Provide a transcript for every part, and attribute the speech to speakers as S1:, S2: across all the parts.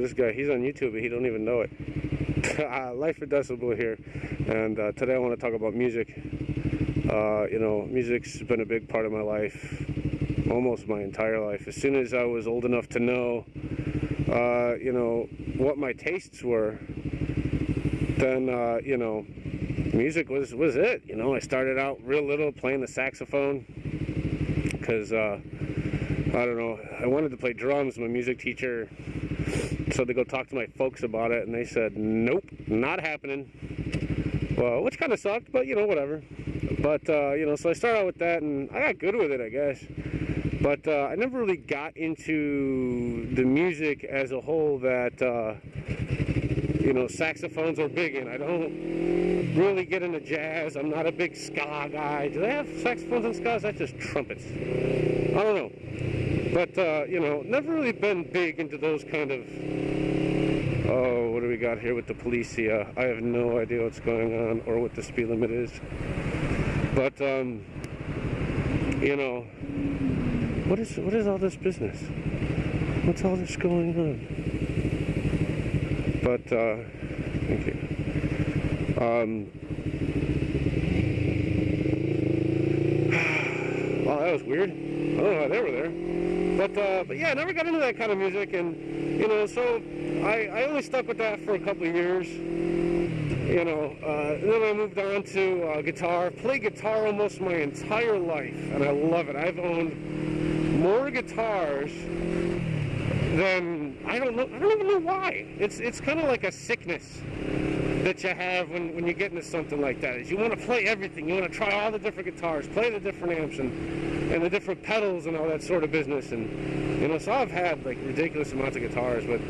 S1: This guy, he's on YouTube, but he don't even know it. LifeInDecibel here, and today I want to talk about music. You know, music's been a big part of my life, almost my entire life. As soon as I was old enough to know, you know, what my tastes were, then, you know, music was it. You know, I started out real little playing the saxophone, because, I don't know, I wanted to play drums. My music teacher said to go talk to my folks about it, and they said, nope, not happening. Well, which kind of sucked, but, you know, whatever. But, you know, so I started out with that, and I got good with it, I guess. But I never really got into the music as a whole that, you know, saxophones are big in. I don't really get into jazz. I'm not a big ska guy. Do they have saxophones and ska? That's just trumpets. I don't know. But, you know, never really been big into those kind of... Oh, what do we got here with the police here? I have no idea what's going on or what the speed limit is. But, you know, what is all this business? What's all this going on? But, thank you. Wow, that was weird. I don't know why they were there. But yeah, I never got into that kind of music, and, you know, so I only stuck with that for a couple of years. You know, and then I moved on to guitar. Played guitar almost my entire life, and I love it. I've owned more guitars than I don't even know why. It's kind of like a sickness that you have when you get into something like that. Is you want to play everything. You want to try all the different guitars, play the different amps and the different pedals and all that sort of business. And, you know, so I've had like ridiculous amounts of guitars, but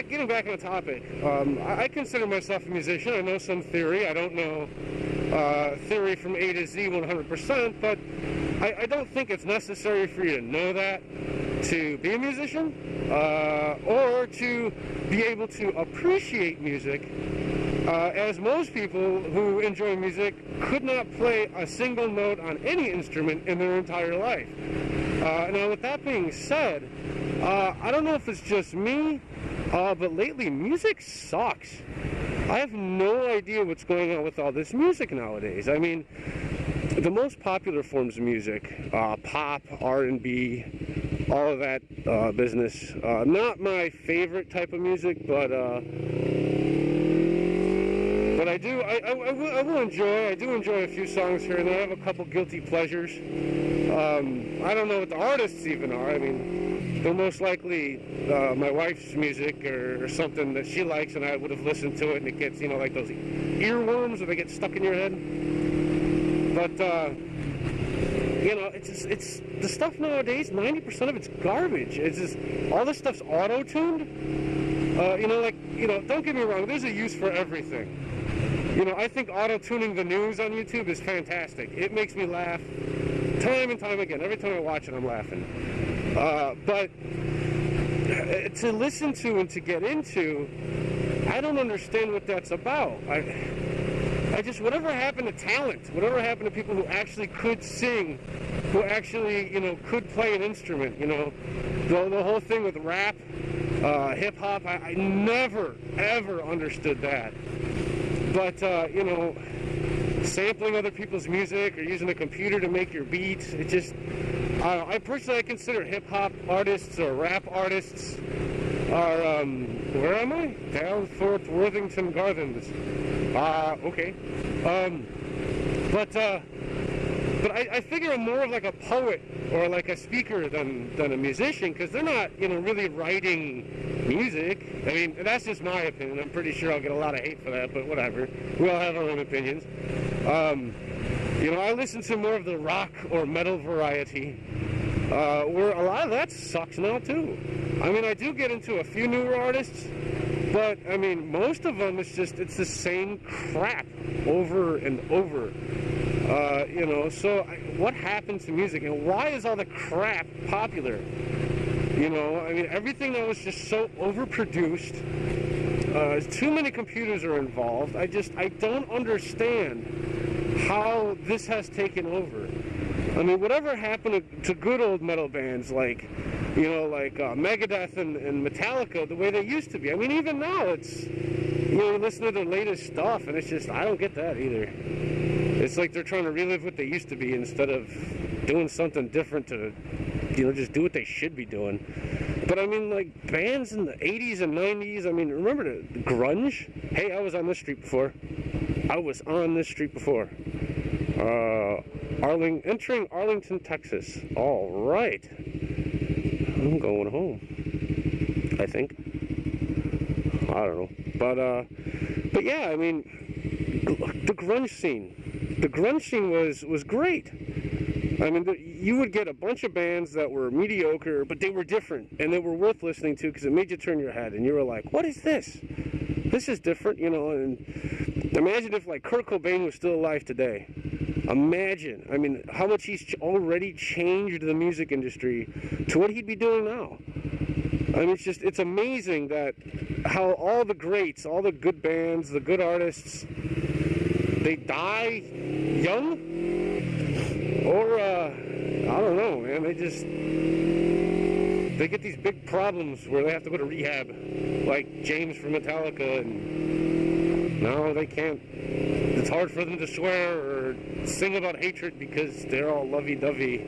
S1: getting back on the topic, I consider myself a musician. I know some theory. I don't know theory from A to Z 100%, but I don't think it's necessary for you to know that to be a musician, or to be able to appreciate music, as most people who enjoy music could not play a single note on any instrument in their entire life. Now, with that being said, I don't know if it's just me, but lately music sucks. I have no idea what's going on with all this music nowadays. I mean, the most popular forms of music, pop, R&B, all of that business. Not my favorite type of music, but I do enjoy a few songs here and there. I have a couple guilty pleasures. I don't know what the artists even are. I mean, they're most likely my wife's music or something that she likes, and I would have listened to it, and it gets, you know, like those earworms that they get stuck in your head. But you know, it's the stuff nowadays. 90% of it's garbage. It's just all this stuff's auto-tuned. You know, like, you know, don't get me wrong. There's a use for everything. You know, I think auto-tuning the news on YouTube is fantastic. It makes me laugh time and time again. Every time I watch it, I'm laughing. But to listen to and to get into, I don't understand what that's about. I just, whatever happened to talent? Whatever happened to people who actually could sing, who actually, you know, could play an instrument? You know, the whole thing with rap, hip-hop, I never, ever understood that. But, you know, sampling other people's music or using a computer to make your beats, it just, I don't know. I personally consider hip-hop artists or rap artists are, where am I? Down Fort Worthington Gardens. Okay. But I figure I'm more of like a poet or like a speaker than a musician, because they're not, you know, really writing music. I mean, that's just my opinion. I'm pretty sure I'll get a lot of hate for that, but whatever. We all have our own opinions. You know, I listen to more of the rock or metal variety, where a lot of that sucks now too. I mean, I do get into a few newer artists, but I mean, most of them, it's the same crap over and over. You know, so what happened to music, and why is all the crap popular? You know, I mean, everything that was just so overproduced, too many computers are involved. I don't understand how this has taken over. I mean, whatever happened to good old metal bands like you know, like Megadeth and Metallica the way they used to be. I mean, even now it's, you know, you listen to their latest stuff and it's just, I don't get that either. It's like they're trying to relive what they used to be instead of doing something different to, you know, just do what they should be doing. But I mean, like, bands in the 80s and 90s, I mean, remember the grunge? Hey, I was on this street before. Entering Arlington, Texas. All right. I'm going home, I think. I don't know. But yeah, I mean, the grunge scene. The grunge scene was great. I mean, you would get a bunch of bands that were mediocre, but they were different, and they were worth listening to because it made you turn your head, and you were like, what is this? This is different, you know. And imagine if, like, Kurt Cobain was still alive today. Imagine, I mean, how much he's already changed the music industry to what he'd be doing now. I mean, it's amazing that how all the greats, all the good bands, the good artists, they die young, or I don't know, man. They get these big problems where they have to go to rehab, like James from Metallica, and no, they can't. It's hard for them to swear or sing about hatred because they're all lovey-dovey.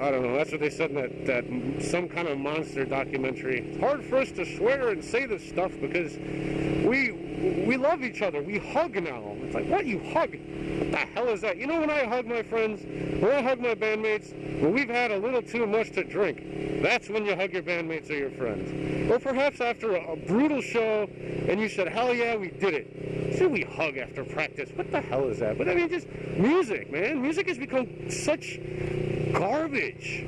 S1: I don't know. That's what they said in that some kind of monster documentary. It's hard for us to swear and say this stuff because we love each other. We hug now. It's like, what? You hug? What the hell is that? You know, when I hug my friends, when I hug my bandmates, when we've had a little too much to drink, that's when you hug your bandmates or your friends. Or perhaps after a brutal show and you said, hell yeah, we did it. So we hug after practice. What the hell is that? But I mean, just music, man. Music has become such garbage.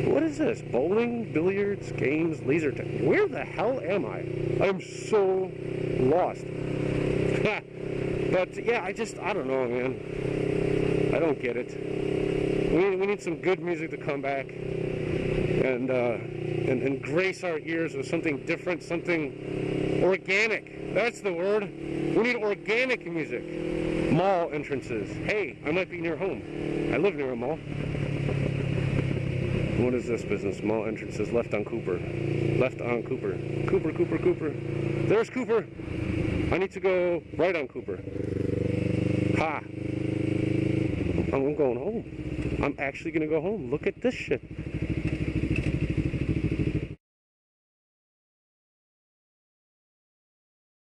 S1: What is this? Bowling, billiards, games, laser tag. Where the hell am I? I'm so lost. But yeah, I don't know, man. I don't get it. We need some good music to come back and grace our ears with something different, something organic. That's the word. We need organic music. Mall entrances. Hey, I might be near home. I live near a mall. What is this business? Mall entrances left on Cooper. Left on Cooper. Cooper. There's Cooper. I need to go right on Cooper. Ha! I'm going home. I'm actually going to go home. Look at this shit.